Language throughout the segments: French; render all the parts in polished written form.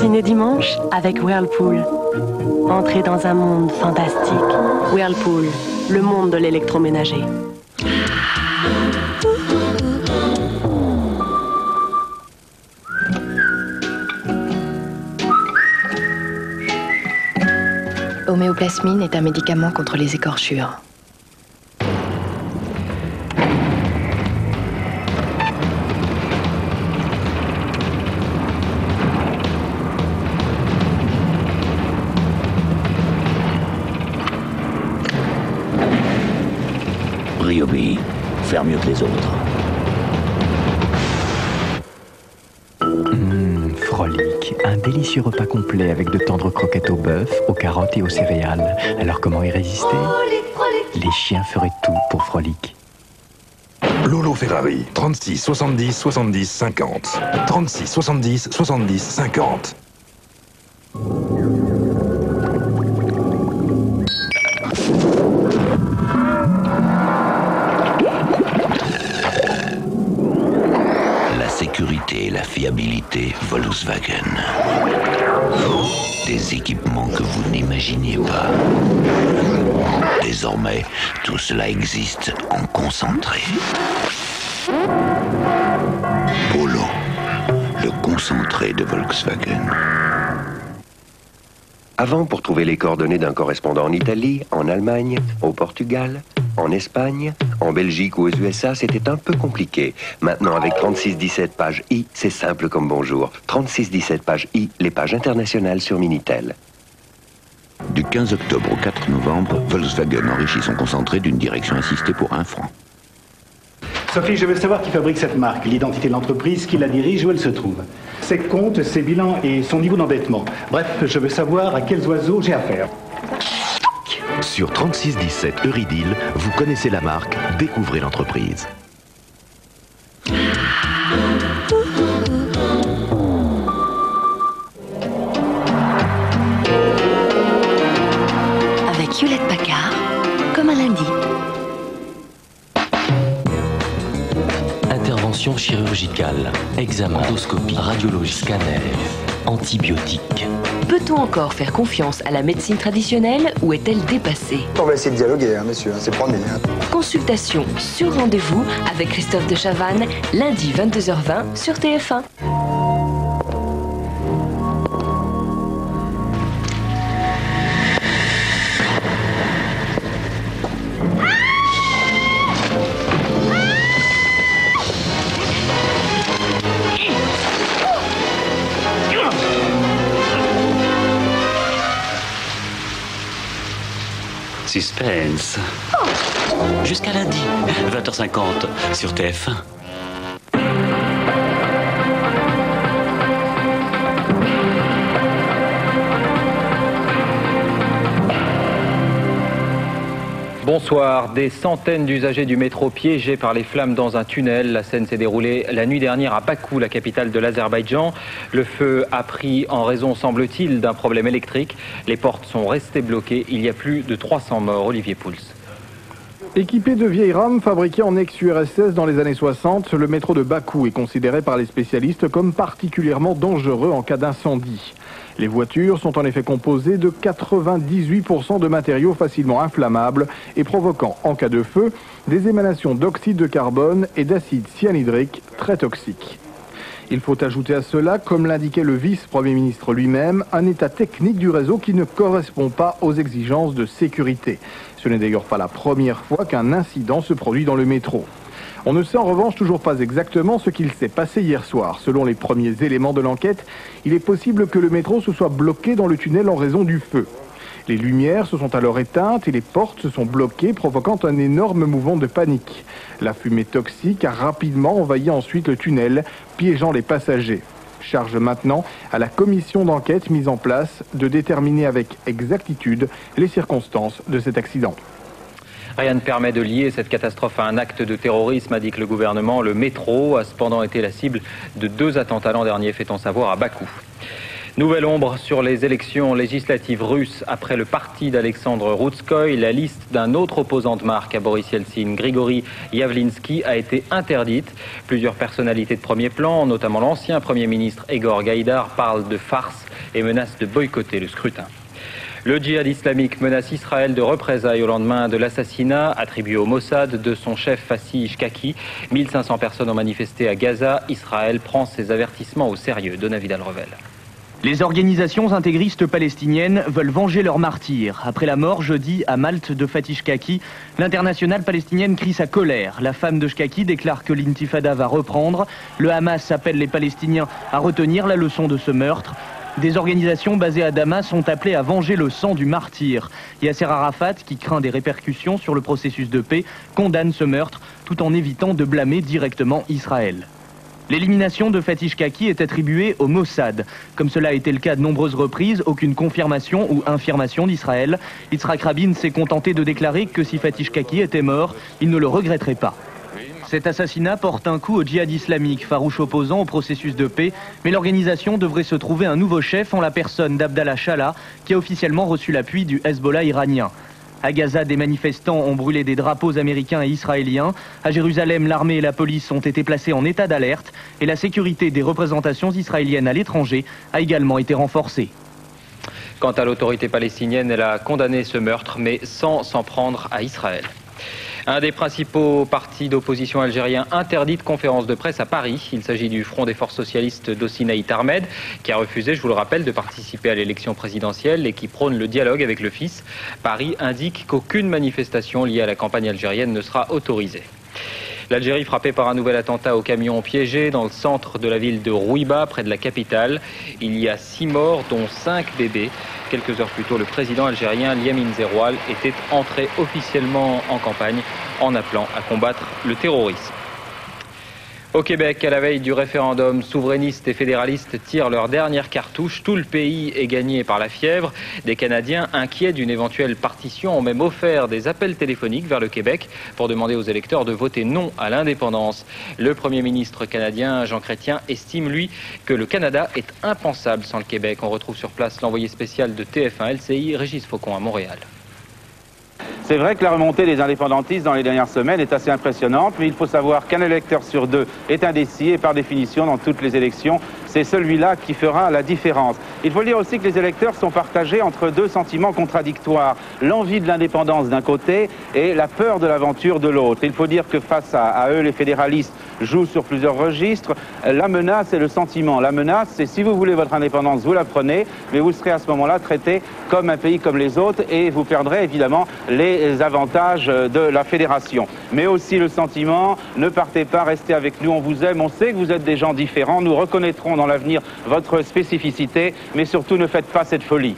Ciné dimanche avec Whirlpool. Entrez dans un monde fantastique. Whirlpool, le monde de l'électroménager. Homéoplasmine est un médicament contre les écorchures. Ryobi, faire mieux que les autres. Frolic, un délicieux repas complet avec de tendres croquettes au bœuf, aux carottes et aux céréales. Alors comment y résister? Les chiens feraient tout pour Frolic. Lolo Ferrari, 36 70 70 50. 36 70 70 50. La sécurité et la fiabilité Volkswagen. Des équipements que vous n'imaginez pas. Désormais, tout cela existe en concentré. Polo, le concentré de Volkswagen. Avant, pour trouver les coordonnées d'un correspondant en Italie, en Allemagne, au Portugal, en Espagne, en Belgique ou aux USA, c'était un peu compliqué. Maintenant, avec 3617 page I, c'est simple comme bonjour. 3617 page I, les pages internationales sur Minitel. Du 15 octobre au 4 novembre, Volkswagen enrichit son concentré d'une direction assistée pour 1 franc. Sophie, je veux savoir qui fabrique cette marque, l'identité de l'entreprise, qui la dirige, où elle se trouve. Ses comptes, ses bilans et son niveau d'endettement. Bref, je veux savoir à quels oiseaux j'ai affaire. Sur 3617 Eurydiel, vous connaissez la marque, découvrez l'entreprise. Avec Hewlett-Packard, comme un lundi. Intervention chirurgicale, examen, endoscopie, radiologie, scanner, antibiotiques. Peut-on encore faire confiance à la médecine traditionnelle ou est-elle dépassée? On va essayer de dialoguer, hein, messieurs, c'est promis. Consultation sur rendez-vous avec Christophe de Chavannes, lundi 22h20 sur TF1. Suspense. Jusqu'à lundi, 20h50 sur TF1. Bonsoir. Des centaines d'usagers du métro piégés par les flammes dans un tunnel. La scène s'est déroulée la nuit dernière à Bakou, la capitale de l'Azerbaïdjan. Le feu a pris en raison, semble-t-il, d'un problème électrique. Les portes sont restées bloquées. Il y a plus de 300 morts. Olivier Pouls. Équipé de vieilles rames fabriquées en ex-URSS dans les années 60, le métro de Bakou est considéré par les spécialistes comme particulièrement dangereux en cas d'incendie. Les voitures sont en effet composées de 98% de matériaux facilement inflammables et provoquant, en cas de feu, des émanations d'oxyde de carbone et d'acide cyanhydrique très toxiques. Il faut ajouter à cela, comme l'indiquait le vice-premier ministre lui-même, un état technique du réseau qui ne correspond pas aux exigences de sécurité. Ce n'est d'ailleurs pas la première fois qu'un incident se produit dans le métro. On ne sait en revanche toujours pas exactement ce qu'il s'est passé hier soir. Selon les premiers éléments de l'enquête, il est possible que le métro se soit bloqué dans le tunnel en raison du feu. Les lumières se sont alors éteintes et les portes se sont bloquées, provoquant un énorme mouvement de panique. La fumée toxique a rapidement envahi ensuite le tunnel, piégeant les passagers. Charge maintenant à la commission d'enquête mise en place de déterminer avec exactitude les circonstances de cet accident. Rien ne permet de lier cette catastrophe à un acte de terrorisme, a dit que le gouvernement. Le métro a cependant été la cible de 2 attentats l'an dernier, fait-on savoir, à Bakou. Nouvelle ombre sur les élections législatives russes après le parti d'Alexandre Routskoy. La liste d'un autre opposant de marque à Boris Yeltsin, Grigory Yavlinsky, a été interdite. Plusieurs personnalités de premier plan, notamment l'ancien Premier ministre Egor Gaïdar, parlent de farce et menace de boycotter le scrutin. Le djihad islamique menace Israël de représailles au lendemain de l'assassinat attribué au Mossad de son chef Fassi Shkaki. 1500 personnes ont manifesté à Gaza. Israël prend ses avertissements au sérieux. Donna Vidal-Revel. Les organisations intégristes palestiniennes veulent venger leurs martyrs. Après la mort jeudi à Malte de Fatih Shkaki, l'internationale palestinienne crie sa colère. La femme de Shkaki déclare que l'intifada va reprendre. Le Hamas appelle les Palestiniens à retenir la leçon de ce meurtre. Des organisations basées à Damas ont appelé à venger le sang du martyr. Yasser Arafat, qui craint des répercussions sur le processus de paix, condamne ce meurtre tout en évitant de blâmer directement Israël. L'élimination de Fatih Shkaki est attribuée au Mossad. Comme cela a été le cas de nombreuses reprises, aucune confirmation ou infirmation d'Israël. Yitzhak Rabin s'est contenté de déclarer que si Fatih Shkaki était mort, il ne le regretterait pas. Cet assassinat porte un coup au djihad islamique, farouche opposant au processus de paix, mais l'organisation devrait se trouver un nouveau chef en la personne d'Abdallah Challah, qui a officiellement reçu l'appui du Hezbollah iranien. À Gaza, des manifestants ont brûlé des drapeaux américains et israéliens. À Jérusalem, l'armée et la police ont été placés en état d'alerte et la sécurité des représentations israéliennes à l'étranger a également été renforcée. Quant à l'autorité palestinienne, elle a condamné ce meurtre, mais sans s'en prendre à Israël. Un des principaux partis d'opposition algériens interdit de conférence de presse à Paris. Il s'agit du Front des forces socialistes d'Ossinaït Ahmed, qui a refusé, je vous le rappelle, de participer à l'élection présidentielle et qui prône le dialogue avec le fils. Paris indique qu'aucune manifestation liée à la campagne algérienne ne sera autorisée. L'Algérie frappée par un nouvel attentat au camion piégé dans le centre de la ville de Rouiba, près de la capitale. Il y a 6 morts, dont 5 bébés. Quelques heures plus tôt, le président algérien Liamine Zeroual était entré officiellement en campagne en appelant à combattre le terrorisme. Au Québec, à la veille du référendum, souverainistes et fédéralistes tirent leur dernière cartouche. Tout le pays est gagné par la fièvre. Des Canadiens inquiets d'une éventuelle partition ont même offert des appels téléphoniques vers le Québec pour demander aux électeurs de voter non à l'indépendance. Le Premier ministre canadien Jean Chrétien estime, lui, que le Canada est impensable sans le Québec. On retrouve sur place l'envoyé spécial de TF1 LCI, Régis Faucon à Montréal. C'est vrai que la remontée des indépendantistes dans les dernières semaines est assez impressionnante, mais il faut savoir qu'un électeur sur 2 est indécis et par définition, dans toutes les élections, c'est celui-là qui fera la différence. Il faut dire aussi que les électeurs sont partagés entre 2 sentiments contradictoires. L'envie de l'indépendance d'un côté et la peur de l'aventure de l'autre. Il faut dire que face à eux, les fédéralistes jouent sur plusieurs registres. La menace et le sentiment. La menace, c'est si vous voulez votre indépendance, vous la prenez, mais vous serez à ce moment-là traité comme un pays comme les autres et vous perdrez évidemment les avantages de la fédération. Mais aussi le sentiment, ne partez pas, restez avec nous, on vous aime, on sait que vous êtes des gens différents, nous reconnaîtrons dans l'avenir votre spécificité, mais surtout ne faites pas cette folie.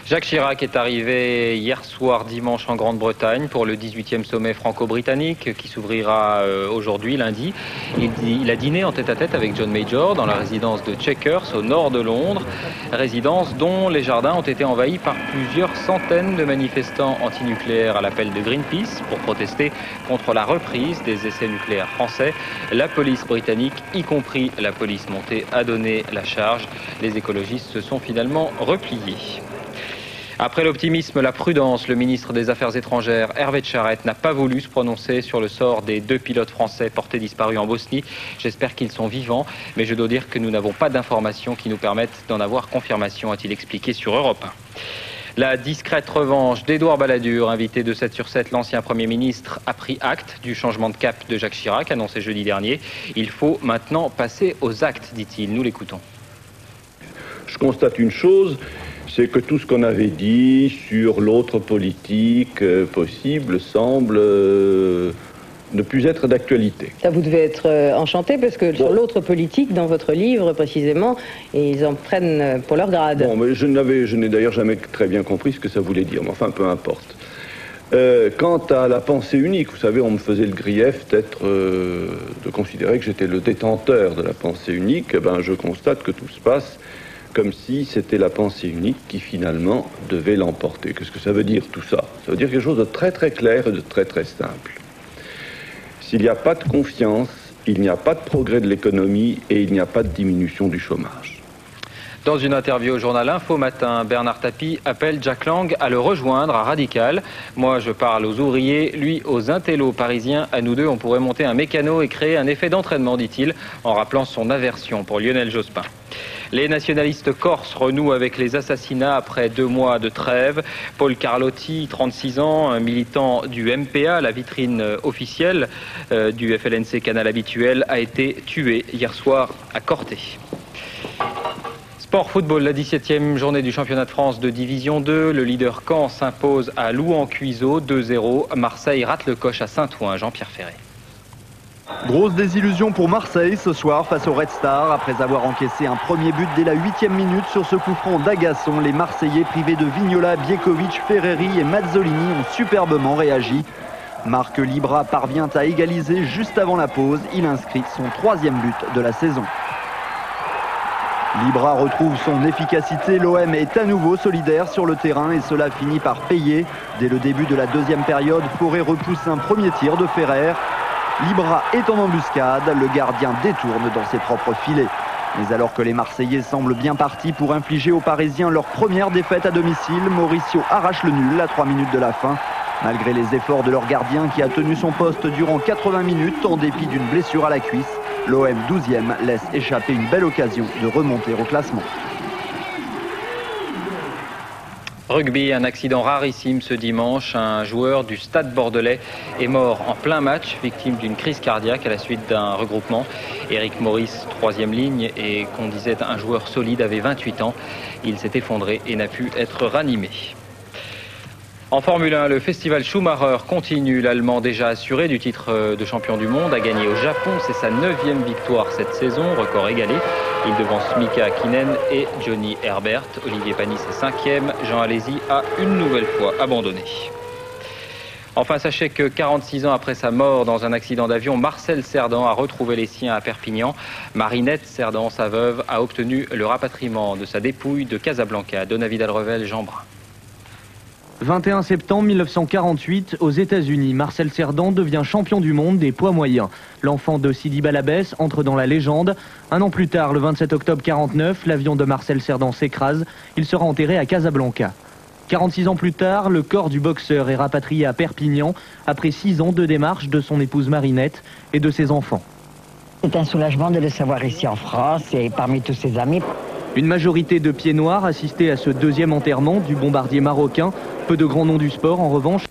Jacques Chirac est arrivé hier soir dimanche en Grande-Bretagne pour le 18e sommet franco-britannique qui s'ouvrira aujourd'hui, lundi. Il a dîné en tête-à-tête avec John Major dans la résidence de Chequers au nord de Londres, résidence dont les jardins ont été envahis par plusieurs centaines de manifestants antinucléaires à l'appel de Greenpeace pour protester contre la reprise des essais nucléaires français. La police britannique, y compris la police montée, a donné la charge. Les écologistes se sont finalement repliés. Après l'optimisme, la prudence, le ministre des Affaires étrangères, Hervé Tcharet, n'a pas voulu se prononcer sur le sort des 2 pilotes français portés disparus en Bosnie. J'espère qu'ils sont vivants, mais je dois dire que nous n'avons pas d'informations qui nous permettent d'en avoir confirmation, a-t-il expliqué sur Europe 1. La discrète revanche d'Édouard Balladur, invité de 7 sur 7, l'ancien Premier ministre, a pris acte du changement de cap de Jacques Chirac, annoncé jeudi dernier. Il faut maintenant passer aux actes, dit-il. Nous l'écoutons. Je constate une chose, c'est que tout ce qu'on avait dit sur l'autre politique possible semble ne plus être d'actualité. Ça, vous devez être enchanté parce que sur l'autre politique, dans votre livre précisément, ils en prennent pour leur grade. Bon, mais je n'ai d'ailleurs jamais très bien compris ce que ça voulait dire, mais enfin, peu importe. Quant à la pensée unique, vous savez, on me faisait le grief peut-être de considérer que j'étais le détenteur de la pensée unique. Eh ben, je constate que tout se passe comme si c'était la pensée unique qui finalement devait l'emporter. Qu'est-ce que ça veut dire tout ça? Ça veut dire quelque chose de très très clair et de très très simple. S'il n'y a pas de confiance, il n'y a pas de progrès de l'économie et il n'y a pas de diminution du chômage. Dans une interview au journal Info Matin, Bernard Tapie appelle Jack Lang à le rejoindre à Radical. Moi, je parle aux ouvriers, lui aux intellos parisiens. À nous deux, on pourrait monter un mécano et créer un effet d'entraînement, dit-il, en rappelant son aversion pour Lionel Jospin. Les nationalistes corses renouent avec les assassinats après 2 mois de trêve. Paul Carlotti, 36 ans, un militant du MPA, la vitrine officielle du FLNC Canal habituel, a été tué hier soir à Corté. Sport football, la 17e journée du championnat de France de Division 2. Le leader Caen s'impose à Louan-Cuiseaux 2-0. Marseille rate le coche à Saint-Ouen. Jean-Pierre Ferré. Grosse désillusion pour Marseille ce soir face au Red Star. Après avoir encaissé un premier but dès la 8e minute sur ce coup franc d'Agasson, les Marseillais privés de Vignola, Biekovic, Ferreri et Mazzolini ont superbement réagi. Marc Libra parvient à égaliser juste avant la pause. Il inscrit son 3e but de la saison. Libra retrouve son efficacité, l'OM est à nouveau solidaire sur le terrain et cela finit par payer. Dès le début de la 2e période, Fauré repousse un premier tir de Ferrer. Libra est en embuscade, le gardien détourne dans ses propres filets. Mais alors que les Marseillais semblent bien partis pour infliger aux Parisiens leur première défaite à domicile, Mauricio arrache le nul à 3 minutes de la fin. Malgré les efforts de leur gardien qui a tenu son poste durant 80 minutes en dépit d'une blessure à la cuisse, l'OM 12e laisse échapper une belle occasion de remonter au classement. Rugby, un accident rarissime ce dimanche. Un joueur du Stade Bordelais est mort en plein match, victime d'une crise cardiaque à la suite d'un regroupement. Éric Maurice, 3e ligne, et qu'on disait un joueur solide, avait 28 ans. Il s'est effondré et n'a pu être ranimé. En Formule 1, le festival Schumacher continue. L'Allemand déjà assuré du titre de champion du monde a gagné au Japon. C'est sa 9e victoire cette saison, record égalé. Il devance Mika Hakkinen et Johnny Herbert. Olivier Panis est 5e. Jean Alesi a une nouvelle fois abandonné. Enfin, sachez que 46 ans après sa mort dans un accident d'avion, Marcel Cerdan a retrouvé les siens à Perpignan. Marinette Cerdan, sa veuve, a obtenu le rapatriement de sa dépouille de Casablanca. Donavid Alrevel, Jean Brun. 21 septembre 1948, aux États-Unis, Marcel Cerdan devient champion du monde des poids moyens. L'enfant de Sidi Balabès entre dans la légende. Un an plus tard, le 27 octobre 49, l'avion de Marcel Cerdan s'écrase. Il sera enterré à Casablanca. 46 ans plus tard, le corps du boxeur est rapatrié à Perpignan après 6 ans de démarche de son épouse Marinette et de ses enfants. C'est un soulagement de le savoir ici en France et parmi tous ses amis. Une majorité de pieds noirs assistait à ce 2e enterrement du bombardier marocain. Peu de grands noms du sport, en revanche.